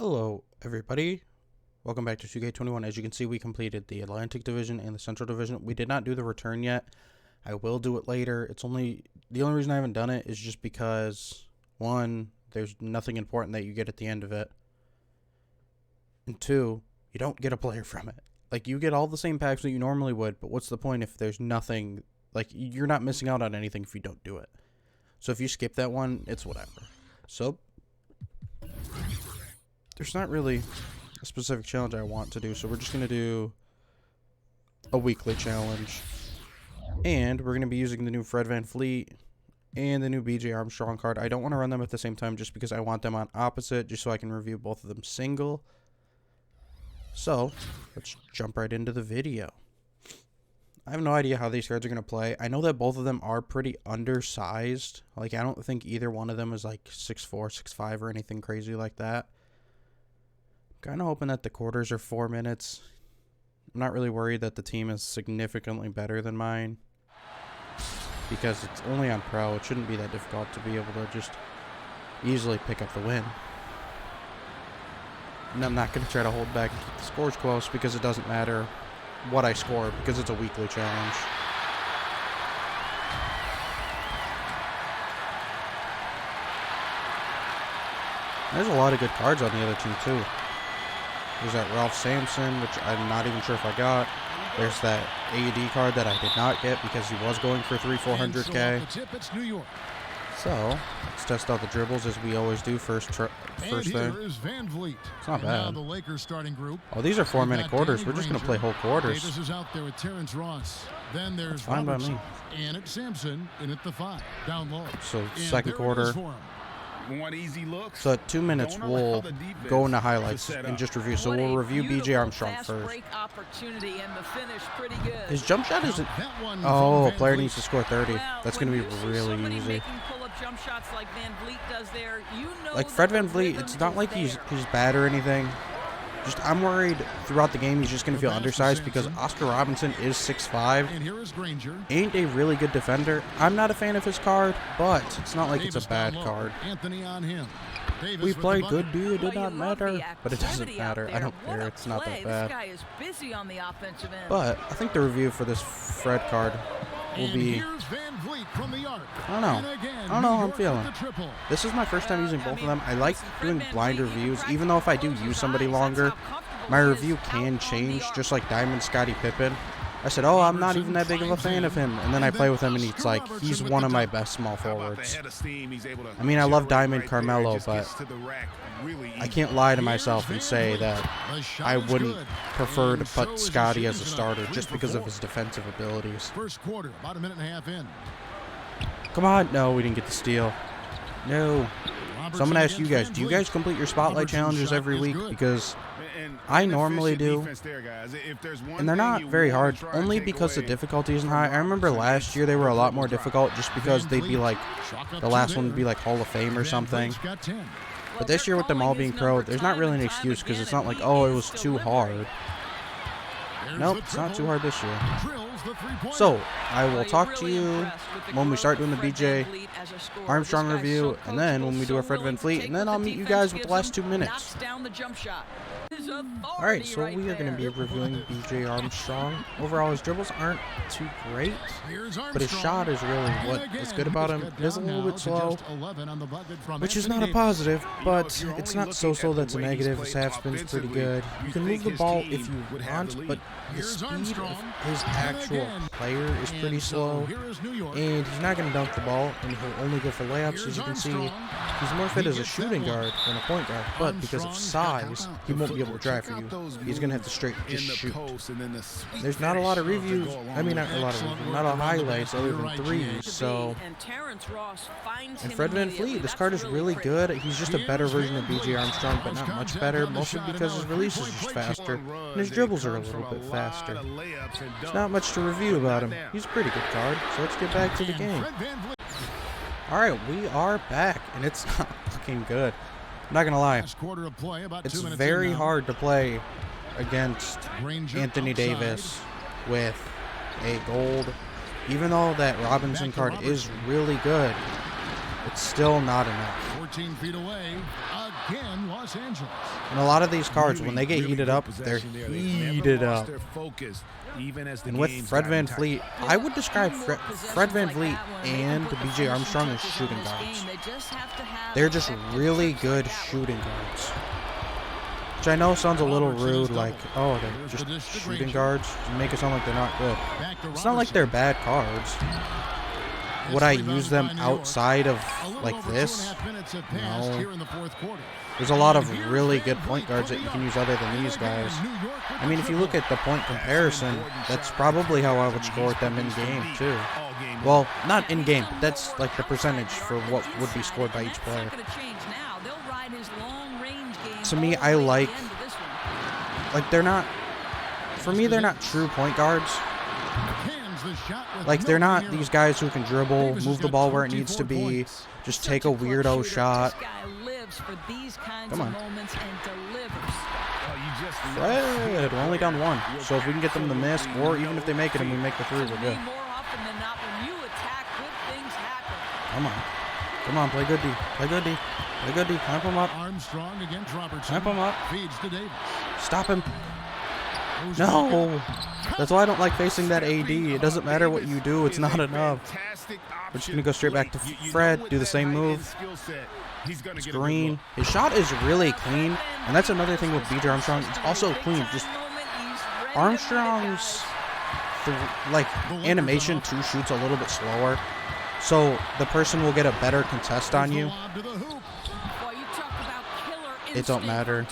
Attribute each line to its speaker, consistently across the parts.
Speaker 1: Hello, everybody. Welcome back to 2K21. As you can see, we completed the Atlantic Division and the Central Division. We did not do the return yet. I will do it later. The only reason I haven't done it is just because, one, there's nothing important that you get at the end of it. And two, you don't get a player from it. Like, you get all the same packs that you normally would, but what's the point if there's nothing? Like, you're not missing out on anything if you don't do it. So if you skip that one, it's whatever. So there's not really a specific challenge I want to do, so we're just going to do a weekly challenge. And we're going to be using the new Fred VanVleet and the new BJ Armstrong card. I don't want to run them at the same time just because I want them on opposite, just so I can review both of them single. So, let's jump right into the video. I have no idea how these cards are going to play. I know that both of them are pretty undersized. Like, I don't think either one of them is like 6'4", 6'5", or anything crazy like that. Kind of hoping that the quarters are 4 minutes. I'm not really worried that the team is significantly better than mine, because it's only on pro. It shouldn't be that difficult to be able to just easily pick up the win. And I'm not going to try to hold back and keep the scores close, because it doesn't matter what I score, because it's a weekly challenge. There's a lot of good cards on the other team too. There's that Ralph Sampson, which I'm not even sure if I got. There's that AUD card that I did not get because he was going for 300-400K. So, let's test out the dribbles as we always do first thing. It's not bad. Oh, these are 4-minute quarters. We're just going to play whole quarters. That's fine by me. So, second quarter. So at 2 minutes, we'll go into highlights and just review. So we'll review BJ Armstrong first. His jump shot isn't... Oh, a player needs to score 30. That's going to be really easy. Like Fred VanVleet, it's not like he's bad or anything. Just, I'm worried throughout the game he's just going to feel undersized because Oscar Robinson is 6'5", ain't a really good defender. I'm not a fan of his card, but it's not like it's a bad card. We played good, dude. It did not matter, but it doesn't matter. I don't care. It's not that bad. But I think the review for this Fred card will be... I don't know how I'm feeling. This is my first time using both of them. I like doing blind reviews, even though if I do use somebody longer, my review can change, just like Diamond Scottie Pippen. I said, oh, I'm not even that big of a fan of him. And then I play with him, and it's like, he's one of my best small forwards. I mean, I love Diamond Carmelo, but I can't lie to myself and say that I wouldn't prefer to put Scottie as a starter just because of his defensive abilities. Come on. No, we didn't get the steal. No. So I'm going to ask you guys, do you guys complete your spotlight challenges every week? Because I normally do, and they're not very hard, only because the difficulty isn't high. I remember last year they were a lot more difficult just because they'd be like, the last one would be like Hall of Fame or something. But this year with them all being pro, there's not really an excuse because it's not like, oh, it was too hard. Nope, it's not too hard this year. So, I will talk to you when we start doing the BJ Armstrong review, and then when we do our Fred VanVleet, and then I'll meet you guys with the last 2 minutes. Alright, so we are going to be reviewing BJ Armstrong. Overall, his dribbles aren't too great, but his shot is really what is good about him. It is a little bit slow, which is not a positive, but it's not so slow that's a negative. His half spin's pretty good. You can move the ball if you want, but the speed of his actual player is pretty slow, and he's not going to dunk the ball, and he'll only go for layups. As you can see, he's more fit as a shooting guard than a point guard, but because of size, he won't be able to drive for you. He's going to have to straight just shoot. There's not a lot of reviews, I mean, not a lot of highlights other than threes, so... And Fred VanVleet, this card is really good. He's just a better version of BJ Armstrong, but not much better, mostly because his release is just faster, and his dribbles are a little bit faster. There's not much to review about him. He's a pretty good card, so let's get back to the game. Alright, we are back, and it's not looking good. I'm not gonna lie, it's very hard to play against Anthony Davis with a gold. Even though that Robinson card is really good, it's still not enough.
Speaker 2: 14 feet away, again, Los Angeles.
Speaker 1: And a lot of these cards, when they get heated up, they're heated up. And with Fred VanVleet, I would describe Fred VanVleet and BJ Armstrong as shooting guards. They're just really good shooting guards. Which I know sounds a little rude, like, oh, they're just shooting guards. You make it sound like they're not good. It's not like they're bad cards. Would I use them outside of, like, this? No. There's a lot of really good point guards that you can use other than these guys. I mean, if you look at the point comparison, that's probably how I would score with them in-game, too. Well, not in-game, but that's, like, the percentage for what would be scored by each player. To me, I like, they're not, for me, they're not true point guards. Like, they're not these guys who can dribble, move the ball where it needs to be, just take a weirdo shot. Come on. Fred, we're only down one. So if we can get them to miss, or even if they make it and we make the three, we're good. Come on. Come on, play good D. Play good D. Play good D. Clamp him up.
Speaker 2: Armstrong against Robertson.
Speaker 1: Clamp him up.
Speaker 2: Feeds to Davis.
Speaker 1: Stop him. No. That's why I don't like facing that AD. It doesn't matter what you do. It's not enough. We're just going to go straight back to Fred. Do the same move. It's green. His shot is really clean. And that's another thing with BJ Armstrong. It's also clean. Just Armstrong's animation too shoots a little bit slower. So the person will get a better contest on you. It don't matter.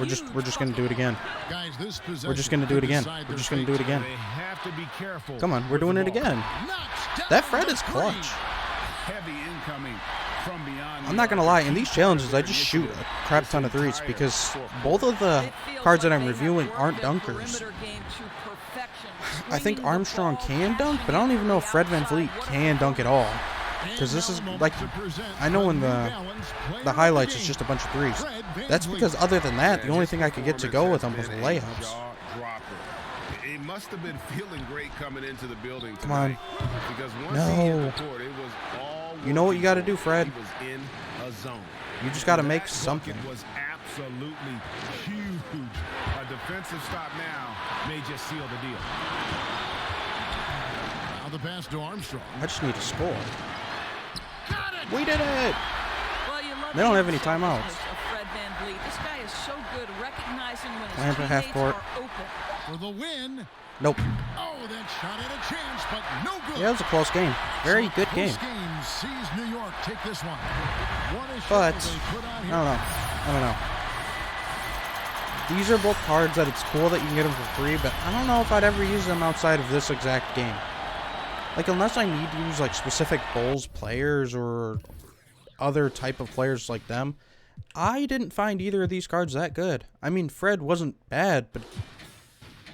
Speaker 1: We're just gonna do it again. We're just gonna do it again. We're just gonna do it again. Come on, we're doing it again. That Fred is clutch. I'm not gonna lie, in these challenges I just shoot a crap ton of threes because both of the cards that I'm reviewing aren't dunkers. I think Armstrong can dunk, but I don't even know if Fred VanVleet can dunk at all. Because this is, like, I know in the highlights it's just a bunch of threes. That's because other than that, the only thing I could get to go with them was layups.
Speaker 3: It must have been feeling great coming into the building.
Speaker 1: Come on.
Speaker 3: No.
Speaker 1: You know what you got to do, Fred. You just got to make something.
Speaker 3: Was absolutely huge. A defensive stop now may just seal the deal.
Speaker 2: Now the pass to Armstrong.
Speaker 1: I just need to score. We did it. They don't have any timeouts. Lamp at half court.
Speaker 2: For the win.
Speaker 1: Nope.
Speaker 2: Oh, that shot had a chance, but no good.
Speaker 1: Yeah, it was a close game. Very good game.
Speaker 2: Sees New York take this one.
Speaker 1: But I don't know. These are both cards that it's cool that you can get them for free, but I don't know if I'd ever use them outside of this exact game. Like, unless I need to use, like, specific Bulls players or other type of players like them, I didn't find either of these cards that good. I mean, Fred wasn't bad, but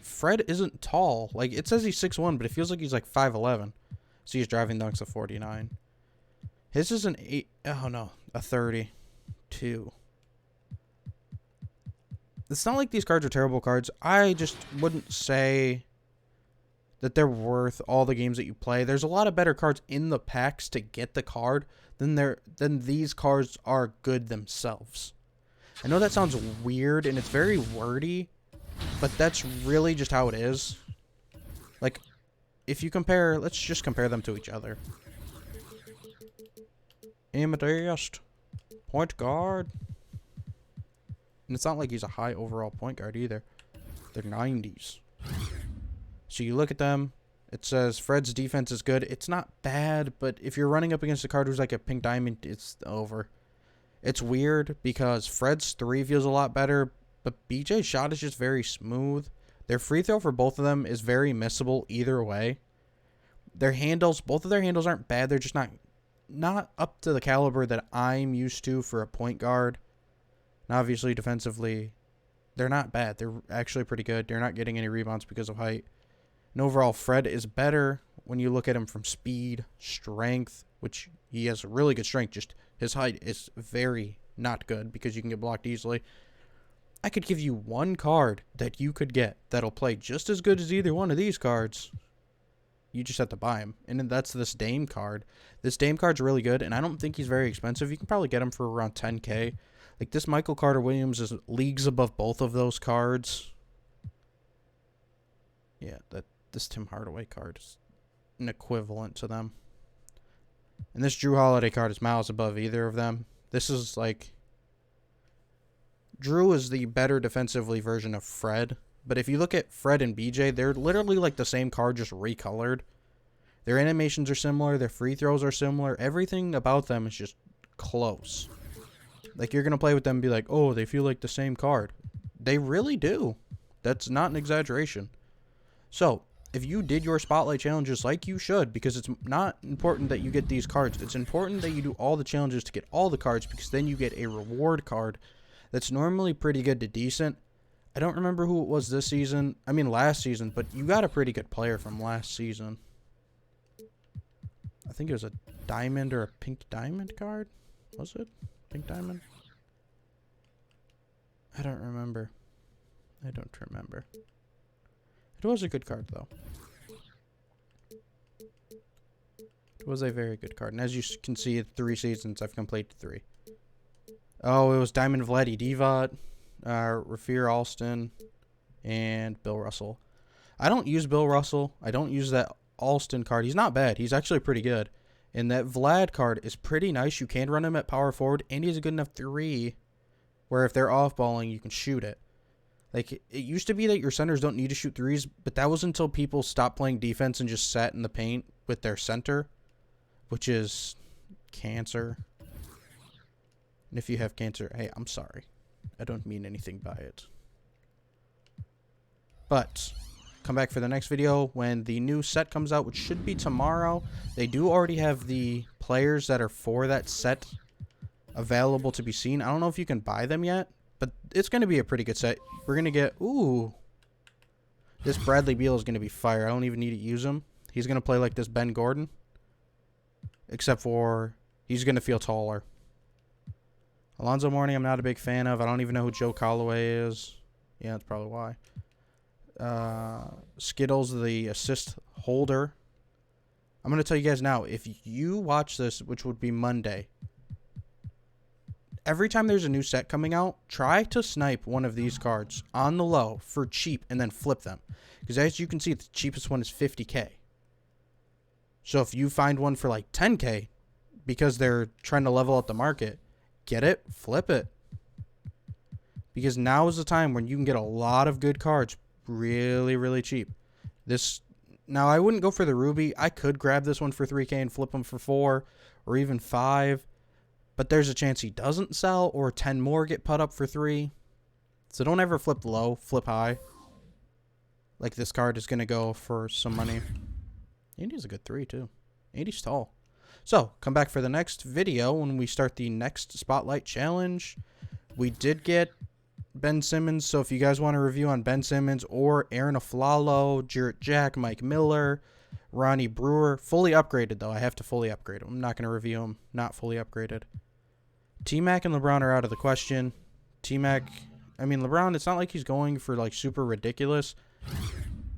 Speaker 1: Fred isn't tall. Like, it says he's 6'1", but it feels like he's, like, 5'11". So he's driving dunks of 49. His is an 8... Oh, no. A 32. It's not like these cards are terrible cards. I just wouldn't say that they're worth all the games that you play. There's a lot of better cards in the packs to get the card than these cards are good themselves. I know that sounds weird and it's very wordy, but that's really just how it is. Like, if you compare, let's just compare them to each other. Amethyst, point guard. And it's not like he's a high overall point guard either. They're 90s. So you look at them, it says Fred's defense is good. It's not bad, but if you're running up against a card who's like a pink diamond, it's over. It's weird because Fred's 3 feels a lot better, but BJ's shot is just very smooth. Their free throw for both of them is very missable either way. Their handles, both of their handles aren't bad. They're just not up to the caliber that I'm used to for a point guard. And obviously, defensively, they're not bad. They're actually pretty good. They're not getting any rebounds because of height. And overall, Fred is better when you look at him from speed, strength, which he has really good strength. Just his height is very not good because you can get blocked easily. I could give you one card that you could get that'll play just as good as either one of these cards. You just have to buy him. And then that's this Dame card. This Dame card's really good, and I don't think he's very expensive. You can probably get him for around 10K. Like, this Michael Carter-Williams is leagues above both of those cards. Yeah, this Tim Hardaway card is an equivalent to them. And this Drew Holiday card is miles above either of them. This is like... Drew is the better defensively version of Fred. But if you look at Fred and BJ, they're literally like the same card, just recolored. Their animations are similar. Their free throws are similar. Everything about them is just close. Like, you're going to play with them and be like, oh, they feel like the same card. They really do. That's not an exaggeration. So, if you did your spotlight challenges like you should, because it's not important that you get these cards. It's important that you do all the challenges to get all the cards, because then you get a reward card that's normally pretty good to decent. I don't remember who it was this season. I mean, last season, but you got a pretty good player from last season. I think it was a diamond or a pink diamond card. Was it? Pink diamond? I don't remember. It was a good card, though. It was a very good card. And as you can see, 3 seasons, I've completed 3. Oh, it was Diamond Vladdy Divac, Rafir Alston, and Bill Russell. I don't use Bill Russell. I don't use that Alston card. He's not bad. He's actually pretty good. And that Vlad card is pretty nice. You can run him at power forward, and he's a good enough 3 where if they're off-balling, you can shoot it. Like, it used to be that your centers don't need to shoot 3s, but that was until people stopped playing defense and just sat in the paint with their center, which is cancer. And if you have cancer, hey, I'm sorry. I don't mean anything by it. But come back for the next video when the new set comes out, which should be tomorrow. They do already have the players that are for that set available to be seen. I don't know if you can buy them yet, but it's going to be a pretty good set. We're going to get... Ooh. This Bradley Beal is going to be fire. I don't even need to use him. He's going to play like this Ben Gordon. Except for he's going to feel taller. Alonzo Mourning I'm not a big fan of. I don't even know who Joe Callaway is. Yeah, that's probably why. Skittles, the assist holder. I'm going to tell you guys now, if you watch this, which would be Monday, every time there's a new set coming out, try to snipe one of these cards on the low for cheap and then flip them. Because as you can see, the cheapest one is 50K. So if you find one for like 10K, because they're trying to level out the market, get it, flip it. Because now is the time when you can get a lot of good cards really, really cheap. Now, I wouldn't go for the Ruby. I could grab this one for 3K and flip them for 4 or even 5. But there's a chance he doesn't sell or 10 more get put up for 3. So don't ever flip low, flip high. Like this card is going to go for some money. Andy's a good 3 too. Andy's tall. So, come back for the next video when we start the next Spotlight Challenge. We did get Ben Simmons, so if you guys want a review on Ben Simmons or Aaron Aflalo, Jarrett Jack, Mike Miller, Ronnie Brewer, fully upgraded though. I have to fully upgrade him. I'm not going to review him not fully upgraded. T-Mac and LeBron are out of the question. T-Mac, I mean, LeBron, it's not like he's going for like super ridiculous,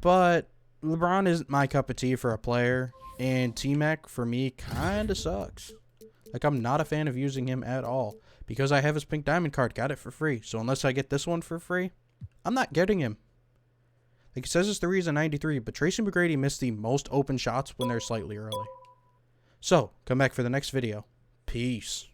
Speaker 1: but LeBron isn't my cup of tea for a player. And T-Mac, for me, kind of sucks. Like, I'm not a fan of using him at all. Because I have his pink diamond card. Got it for free. So, unless I get this one for free, I'm not getting him. Like, it says his 3 is a 93. But Tracy McGrady missed the most open shots when they're slightly early. So, come back for the next video. Peace.